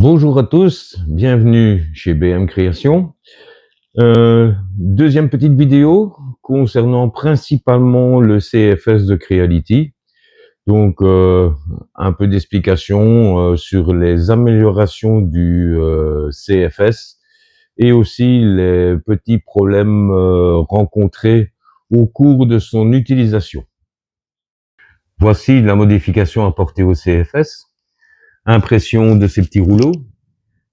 Bonjour à tous, bienvenue chez BM Création. Deuxième petite vidéo concernant principalement le CFS de Creality. Donc un peu d'explication sur les améliorations du CFS et aussi les petits problèmes rencontrés au cours de son utilisation. Voici la modification apportée au CFS. Impression de ces petits rouleaux,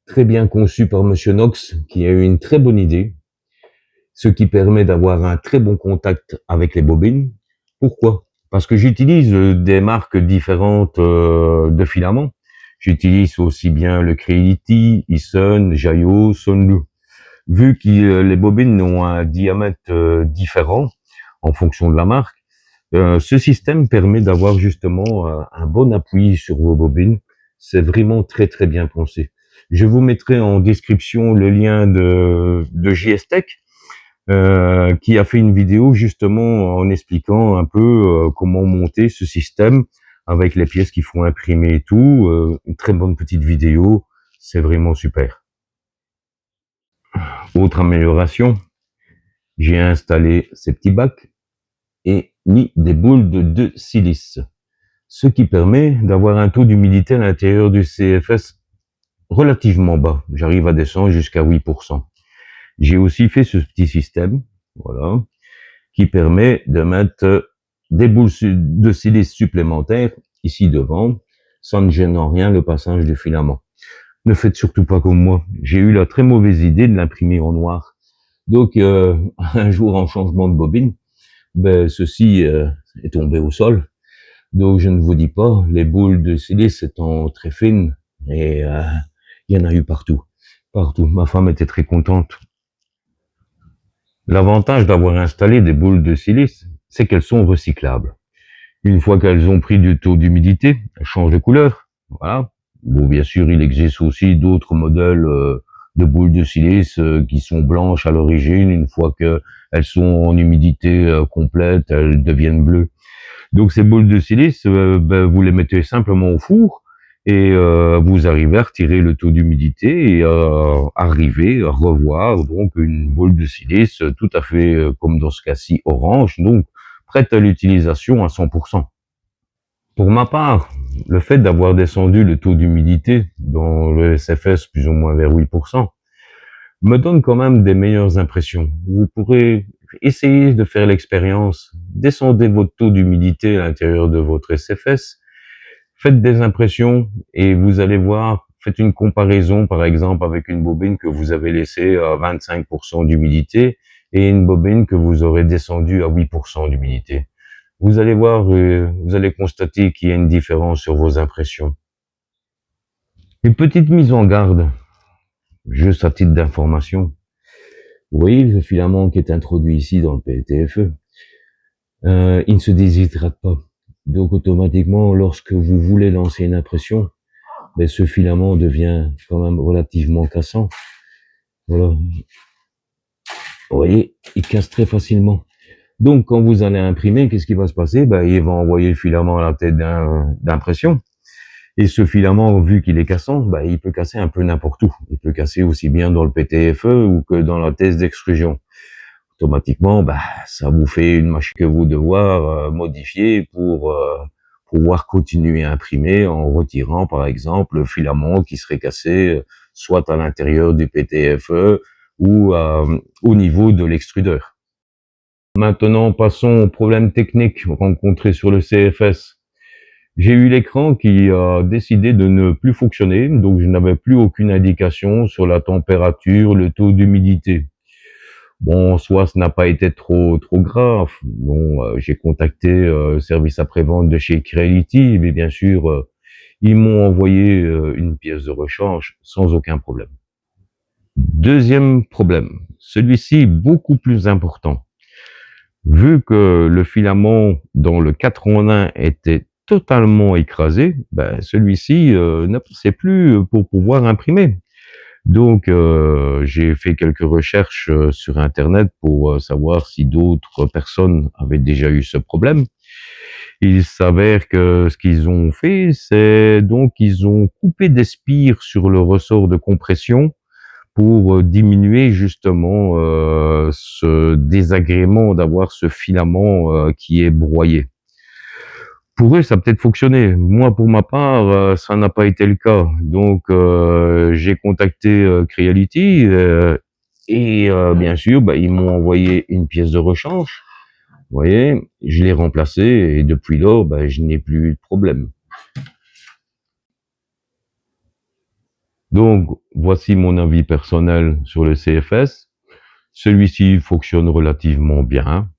très bien conçu par Monsieur Knox, qui a eu une très bonne idée, ce qui permet d'avoir un très bon contact avec les bobines. Pourquoi? Parce que j'utilise des marques différentes de filaments. J'utilise aussi bien le Creality, Eason, Jaio, Sunlu. Vu que les bobines ont un diamètre différent en fonction de la marque, ce système permet d'avoir justement un bon appui sur vos bobines. C'est vraiment très très bien pensé. Je vous mettrai en description le lien de JSTech qui a fait une vidéo justement en expliquant un peu comment monter ce système avec les pièces qu'il faut imprimer et tout. Une très bonne petite vidéo, c'est vraiment super. Autre amélioration, j'ai installé ces petits bacs et mis des boules de silice, ce qui permet d'avoir un taux d'humidité à l'intérieur du CFS relativement bas. J'arrive à descendre jusqu'à 8%. J'ai aussi fait ce petit système, voilà, qui permet de mettre des boules de silice supplémentaires ici devant, ça ne gêne en rien le passage du filament. Ne faites surtout pas comme moi. J'ai eu la très mauvaise idée de l'imprimer en noir. Donc, un jour, en changement de bobine, ceci est tombé au sol. Donc, je ne vous dis pas, les boules de silice étant très fines, et il y en a eu partout. Partout. Ma femme était très contente. L'avantage d'avoir installé des boules de silice, c'est qu'elles sont recyclables. Une fois qu'elles ont pris du taux d'humidité, elles changent de couleur. Voilà. Bon, bien sûr, il existe aussi d'autres modèles de boules de silice qui sont blanches à l'origine. Une fois qu'elles sont en humidité complète, elles deviennent bleues. Donc ces boules de silice, vous les mettez simplement au four et vous arrivez à retirer le taux d'humidité et arriver à revoir donc une boule de silice tout à fait comme dans ce cas-ci orange, donc prête à l'utilisation à 100%. Pour ma part, le fait d'avoir descendu le taux d'humidité dans le SFS plus ou moins vers 8%, me donne quand même des meilleures impressions. Vous pourrez essayer de faire l'expérience, descendez votre taux d'humidité à l'intérieur de votre SFS, faites des impressions et vous allez voir, faites une comparaison par exemple avec une bobine que vous avez laissée à 25% d'humidité et une bobine que vous aurez descendue à 8% d'humidité. Vous allez voir, vous allez constater qu'il y a une différence sur vos impressions. Une petite mise en garde, juste à titre d'information. Vous voyez le filament qui est introduit ici dans le PTFE, il ne se déshydrate pas. Donc automatiquement, lorsque vous voulez lancer une impression, ce filament devient quand même relativement cassant. Voilà. Vous voyez, il casse très facilement. Donc quand vous allez imprimer, qu'est-ce qui va se passer? Il va envoyer le filament à la tête d'impression. Et ce filament, vu qu'il est cassant, il peut casser un peu n'importe où. Il peut casser aussi bien dans le PTFE ou que dans la thèse d'extrusion. Automatiquement, ça vous fait une machine que vous devoir modifier pour pouvoir continuer à imprimer en retirant, par exemple, le filament qui serait cassé soit à l'intérieur du PTFE ou au niveau de l'extrudeur. Maintenant, passons aux problèmes techniques rencontrés sur le CFS. J'ai eu l'écran qui a décidé de ne plus fonctionner, donc je n'avais plus aucune indication sur la température, le taux d'humidité. Bon, en soi, ce n'a pas été trop grave. Bon, j'ai contacté le service après-vente de chez Creality, mais bien sûr, ils m'ont envoyé une pièce de rechange sans aucun problème. Deuxième problème, celui-ci beaucoup plus important. Vu que le filament dans le 4 en 1 était totalement écrasé, celui-ci ne passait plus pour pouvoir imprimer. Donc, j'ai fait quelques recherches sur Internet pour savoir si d'autres personnes avaient déjà eu ce problème. Il s'avère que ce qu'ils ont fait, c'est donc ils ont coupé des spires sur le ressort de compression pour diminuer justement ce désagrément d'avoir ce filament qui est broyé. Pour eux, ça a peut-être fonctionné. Moi, pour ma part, ça n'a pas été le cas. Donc, j'ai contacté Creality et bien sûr, bah, ils m'ont envoyé une pièce de rechange. Vous voyez, je l'ai remplacé et depuis lors, bah, je n'ai plus eu de problème. Donc, voici mon avis personnel sur le CFS. Celui-ci fonctionne relativement bien.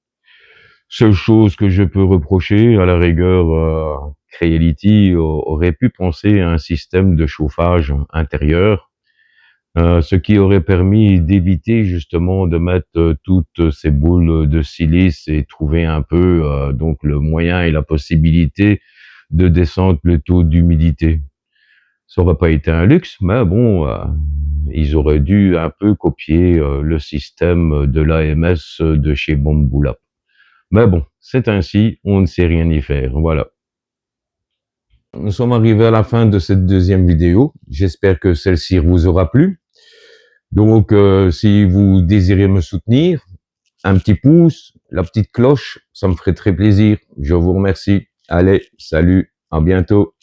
Seule chose que je peux reprocher, à la rigueur, Creality aurait pu penser à un système de chauffage intérieur, ce qui aurait permis d'éviter justement de mettre toutes ces boules de silice et trouver un peu donc le moyen et la possibilité de descendre le taux d'humidité. Ça aurait pas été un luxe, mais bon, ils auraient dû un peu copier le système de l'AMS de chez Bamboula. Mais bon, c'est ainsi, on ne sait rien y faire, voilà. Nous sommes arrivés à la fin de cette deuxième vidéo. J'espère que celle-ci vous aura plu. Donc, si vous désirez me soutenir, un petit pouce, la petite cloche, ça me ferait très plaisir. Je vous remercie. Allez, salut, à bientôt.